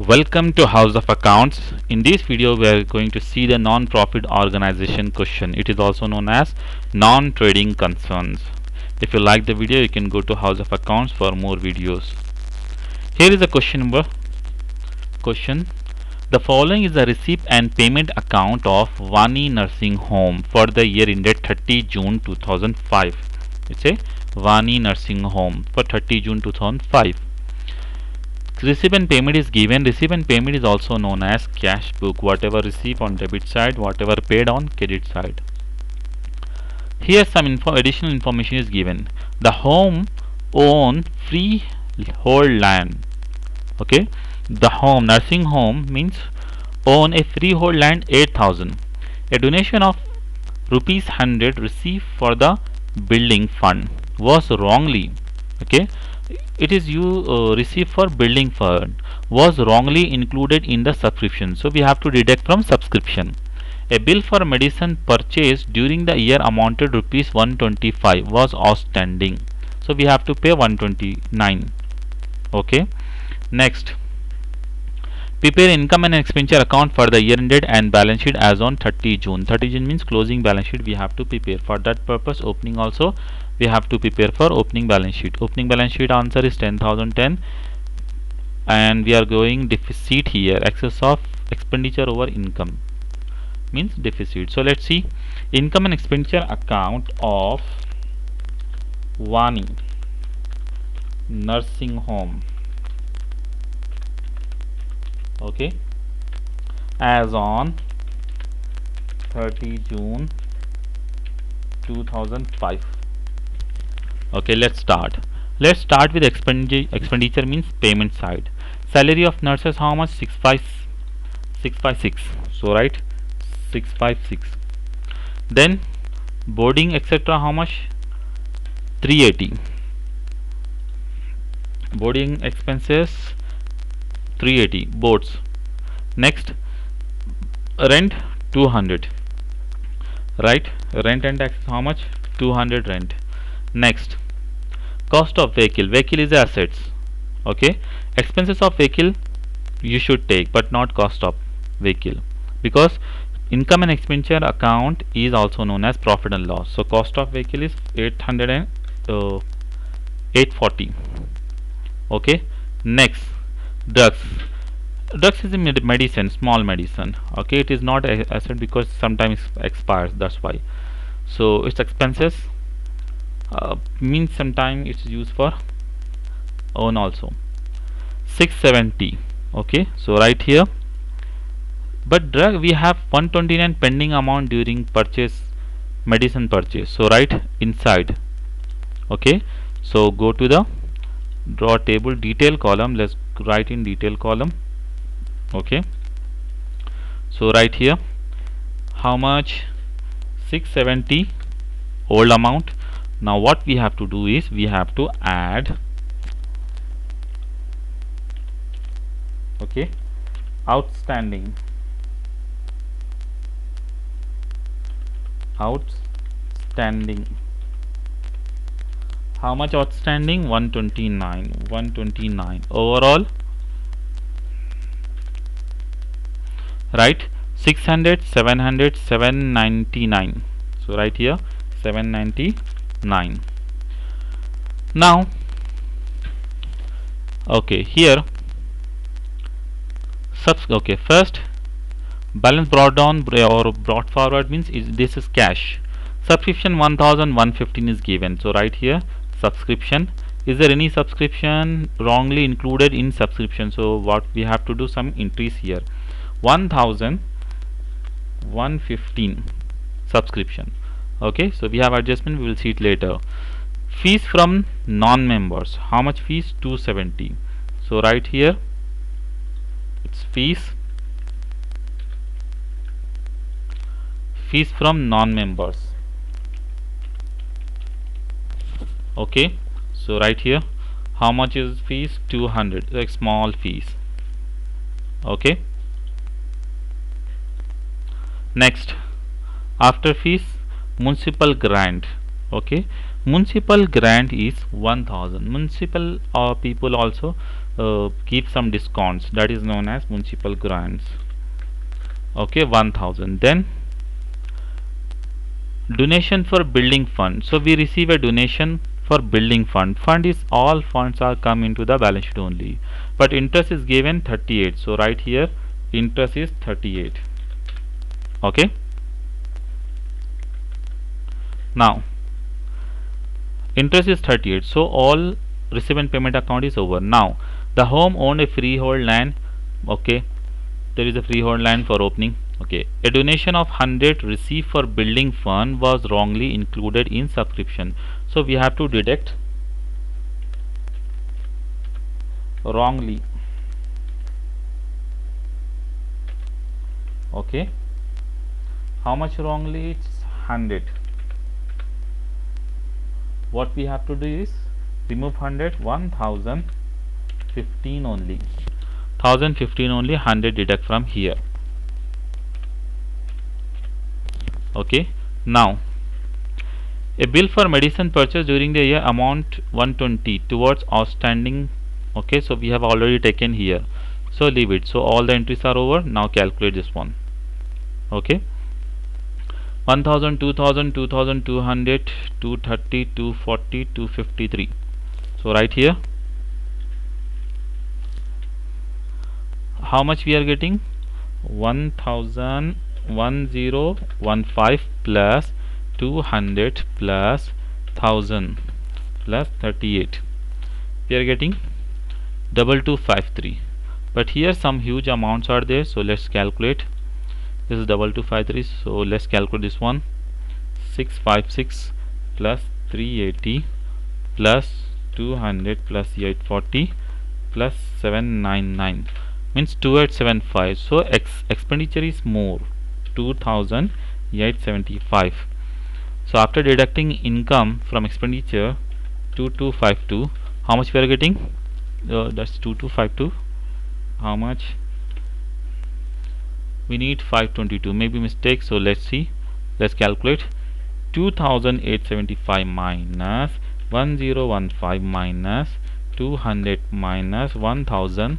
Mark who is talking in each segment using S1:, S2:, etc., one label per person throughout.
S1: Welcome to House of Accounts. In this video we are going to see the non-profit organization question. It is also known as non-trading concerns. If you like the video, you can go to House of Accounts for more videos. Here is the question. The following is the receipt and payment account of Vani Nursing Home for the year ended 30 June 2005. It's a Vani Nursing Home for 30 June 2005. Receipt and payment is given. Receipt and payment is also known as cash book. Whatever received on debit side, whatever paid on credit side. Here some additional information is given. The home own freehold land. Okay, the home nursing home means own a freehold land 8,000. A donation of rupees 100 received for the building fund was wrongly, okay, it is you receive for building fund was wrongly included in the subscription, so we have to deduct from subscription. A bill for medicine purchased during the year amounted rupees 125 was outstanding, so we have to pay 129. Okay, next, prepare income and expenditure account for the year ended and balance sheet as on 30 June. 30 June means closing balance sheet we have to prepare. For that purpose, opening also we have to prepare for opening balance sheet. Opening balance sheet answer is 10,010, and we are going deficit here. Excess of expenditure over income means deficit. So let's see income and expenditure account of Vani Nursing Home. Okay, as on 30 June 2005. Okay, let's start with expenditure means payment side. Salary of nurses how much? 656. So right, 656. Then boarding etc how much? 380. Boarding expenses 380 boards. Next, rent 200. Right, rent and tax how much? 200 rent. Next, cost of vehicle. Vehicle is assets. Okay, expenses of vehicle you should take, but not cost of vehicle, because income and expenditure account is also known as profit and loss. So cost of vehicle is 800 and 840. Okay, next, drugs. Drugs is a medicine, small medicine. Okay, it is not a asset because sometimes expires, that's why. So its expenses means sometime it's used for own also. 670. Okay, so right here, but drug we have 129 pending amount during purchase, medicine purchase. So right inside. Okay, so go to the draw table detail column. Let's write in detail column. Okay, so right here how much? 670 old amount. Now what we have to do is we have to add, okay, outstanding how much outstanding? 129 overall. Right, 600 700 799. So right here 799. Now okay, here okay, first balance brought down or brought forward means this is cash. Subscription 1115 is given. So right here subscription, is there any subscription wrongly included in subscription? So what we have to do, some entries here. 1115 subscription. Okay, so we have adjustment, we will see it later. Fees from non-members, how much fees? 270. So right here it's fees from non-members. Okay, so right here how much is fees? 200, like small fees. Okay, next, after fees, municipal grant. Okay, municipal grant is 1000. Municipal people also give some discounts, that is known as municipal grants. Okay, 1000. Then donation for building fund. So we receive a donation for building fund. Fund is all funds are come into the balance sheet only, but interest is given 38. So right here interest is 38. Okay, now interest is 38, so all receive and payment account is over. Now the home owned a freehold land. Okay, there is a freehold land for opening. Okay, a donation of 100 received for building fund was wrongly included in subscription, so we have to deduct wrongly. Okay, how much wrongly? It's 100. What we have to do is remove 100, 1015 only, 1015 only, 100 deduct from here. Okay, now a bill for medicine purchase during the year amount 120 towards outstanding. Okay, so we have already taken here, so leave it. So all the entries are over. Now calculate this one. Okay, 1000, 2000, 2200, 230, 240, 253. So right here how much we are getting? 1000, 1015 plus 200 plus 1000 plus 38, we are getting 2253. But here some huge amounts are there, so let's calculate. This is 2253, so let's calculate this one. 656 plus 380 plus 200 plus 840 plus 799 means 2875. So expenditure is more, 2875. So after deducting income from expenditure 2252, how much we are getting? That's 2252. How much? We need 522, maybe mistake. So let's see, let's calculate. 2875 minus 1015 minus 200 minus 1000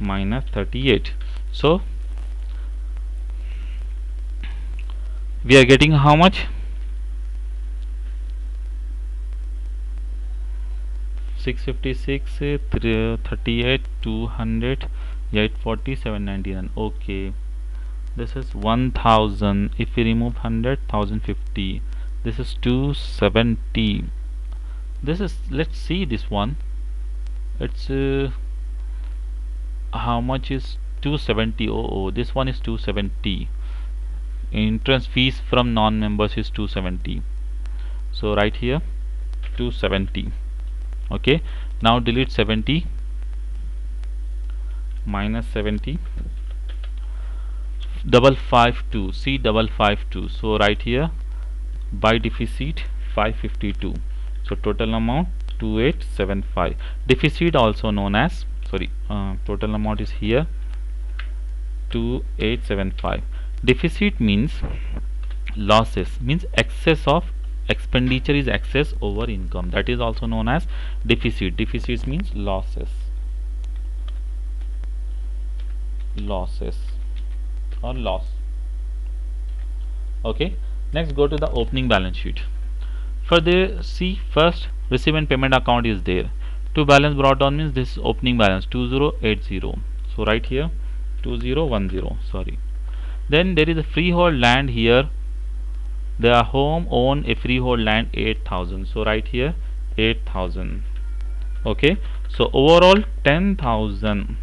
S1: minus 38. So we are getting how much? 656, 38, 200, 840, 799. Okay, this is 1000. If we remove 100, 1050. This is 270. This is, let's see this one. It's how much is 270? Oh, this one is 270. Entrance fees from non-members is 270. So right here 270. Okay, now delete 70 minus 70, 552. See 552. So right here by deficit 552. So total amount 2875. Deficit also known as, sorry, total amount is here 2875. Deficit means losses, means excess of expenditure is excess over income. That is also known as deficit. Deficit means losses, losses or loss. Okay, next go to the opening balance sheet. For the see, first receive and payment account is there. To balance brought down means this opening balance 2080. So right here 2010, sorry. Then there is a freehold land here. The home own a freehold land 8000. So right here 8000. Okay, so overall 10,000.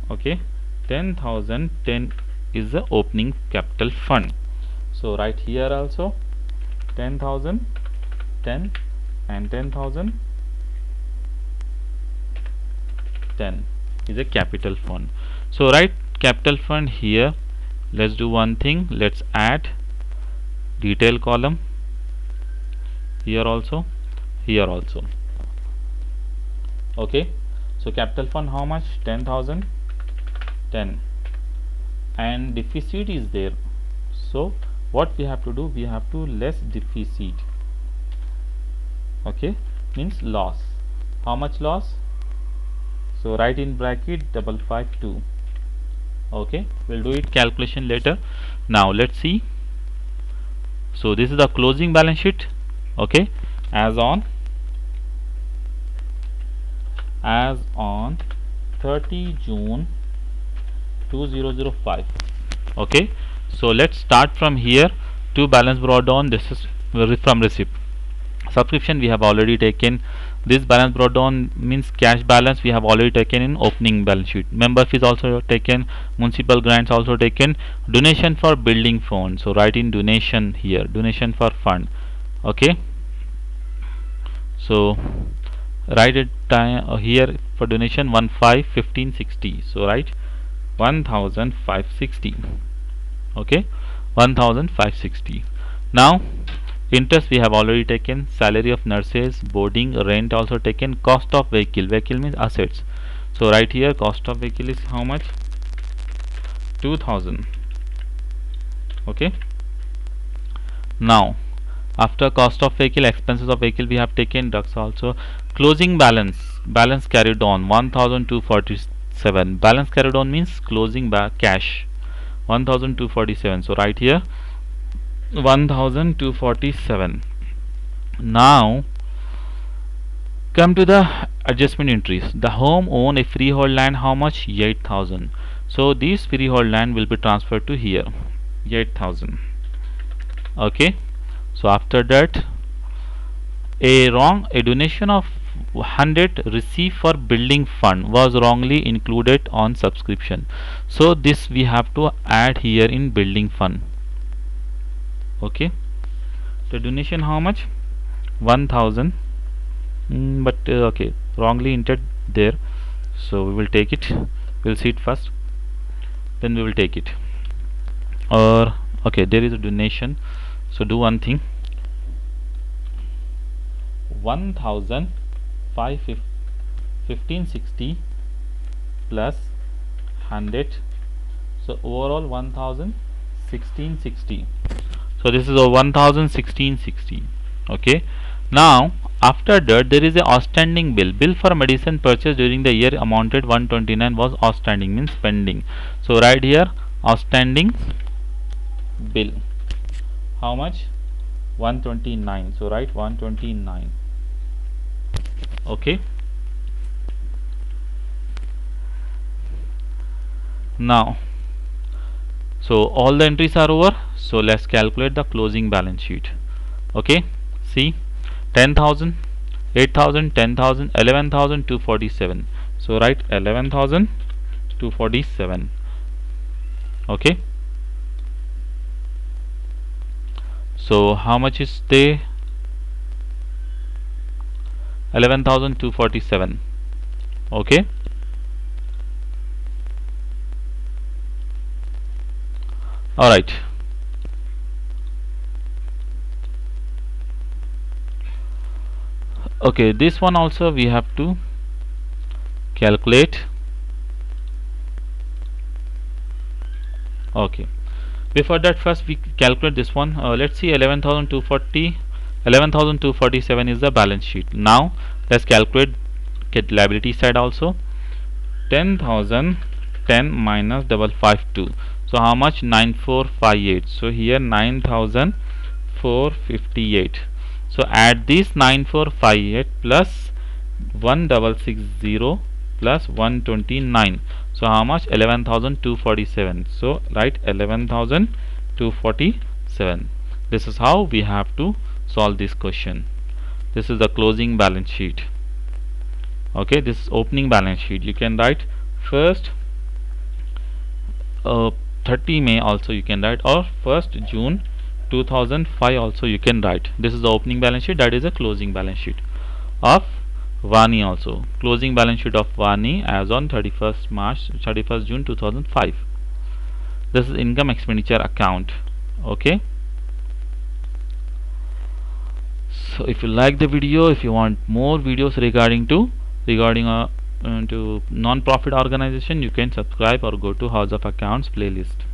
S1: Okay, 10,000, 10 is the opening capital fund. So right here also 10,000, 10 and 10,000, 10 is a capital fund. So write capital fund here. Let's do one thing, let's add detail column here also, here also. Okay, so capital fund how much? 10,000, 10, and deficit is there. So what we have to do, we have to less deficit. Okay, means loss. How much loss? So write in bracket 552. Okay, we'll do it calculation later. Now let's see. So this is the closing balance sheet. Okay, as on 30 June 2005. Okay, so let's start from here to balance brought on. This is from receipt. Subscription we have already taken. This balance brought down means cash balance we have already taken in opening balance sheet. Member fees also taken, municipal grants also taken, donation for building fund. So write in donation here, donation for fund. Okay, so write it here for donation 151560. So write 1560. Okay, 1560. Now interest we have already taken, salary of nurses, boarding, rent also taken, cost of vehicle. Vehicle means assets. So right here cost of vehicle is how much? 2000. Okay. Now after cost of vehicle, expenses of vehicle we have taken, drugs also. Closing balance carried on 1247. Balance carried on means closing cash 1247. So right here 1247. Now come to the adjustment entries. The home own a freehold land, how much? 8000. So this freehold land will be transferred to here, 8000. Okay, so after that a donation of 100 received for building fund was wrongly included on subscription. So this we have to add here in building fund. Okay, the donation how much? 1000. Okay, wrongly entered there, so we will take it. We'll see it first, then we will take it. Or okay, there is a donation, so do one thing. 1560 plus 100, so overall 1660. So this is a 1660. Okay, now after that there is a outstanding bill for medicine purchased during the year amounted 129 was outstanding, means pending. So right here outstanding bill, how much? 129. So write 129. Okay, now so all the entries are over, so let's calculate the closing balance sheet. Okay, see, 10,000, 8,000, 10,000, 11,247. So write 11,247. Okay, so how much is the 11,247? Okay, all right. Okay, this one also we have to calculate. Okay, before that first we calculate this one. Let's see, 11,247 is the balance sheet. Now let's calculate get liability side also. 10,010 minus 552. So how much? 9458. So here 9,458. So add this 9458 plus 1660 plus 129. So how much? 11,247. So write 11,247. This is how we have to solve this question. This is the closing balance sheet. Okay, this is opening balance sheet. You can write first 30 May also you can write, or 1st June 2005 also you can write. This is the opening balance sheet, that is a closing balance sheet of Vani also. Closing balance sheet of Vani as on 31st June 2005. This is income expenditure account. Okay, so if you like the video, if you want more videos regarding to non-profit organization, you can subscribe or go to House of Accounts playlist.